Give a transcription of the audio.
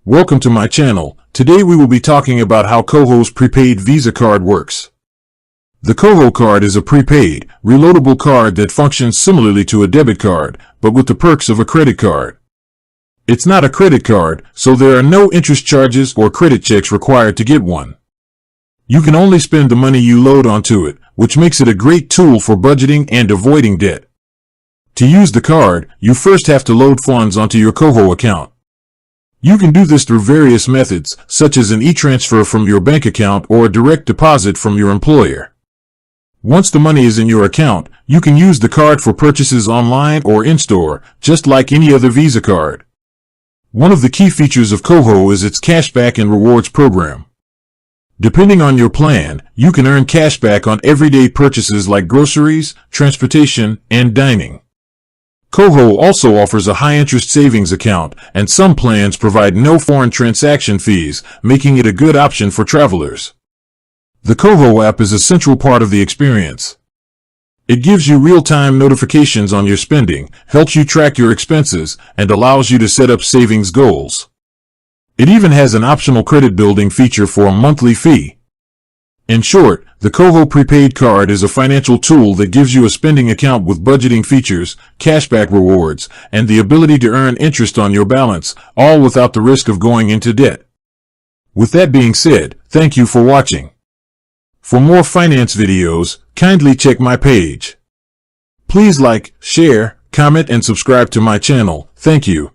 Welcome to my channel. Today we will be talking about how Koho's prepaid Visa card works. The Koho card is a prepaid, reloadable card that functions similarly to a debit card, but with the perks of a credit card. It's not a credit card, so there are no interest charges or credit checks required to get one. You can only spend the money you load onto it, which makes it a great tool for budgeting and avoiding debt. To use the card, you first have to load funds onto your Koho account. You can do this through various methods, such as an e-transfer from your bank account or a direct deposit from your employer. Once the money is in your account, you can use the card for purchases online or in-store, just like any other Visa card. One of the key features of Koho is its cashback and rewards program. Depending on your plan, you can earn cashback on everyday purchases like groceries, transportation, and dining. Koho also offers a high-interest savings account, and some plans provide no foreign transaction fees, making it a good option for travelers. The Koho app is a central part of the experience. It gives you real-time notifications on your spending, helps you track your expenses, and allows you to set up savings goals. It even has an optional credit building feature for a monthly fee. In short, the Koho prepaid card is a financial tool that gives you a spending account with budgeting features, cashback rewards, and the ability to earn interest on your balance, all without the risk of going into debt. With that being said, thank you for watching. For more finance videos, kindly check my page. Please like, share, comment, and subscribe to my channel. Thank you.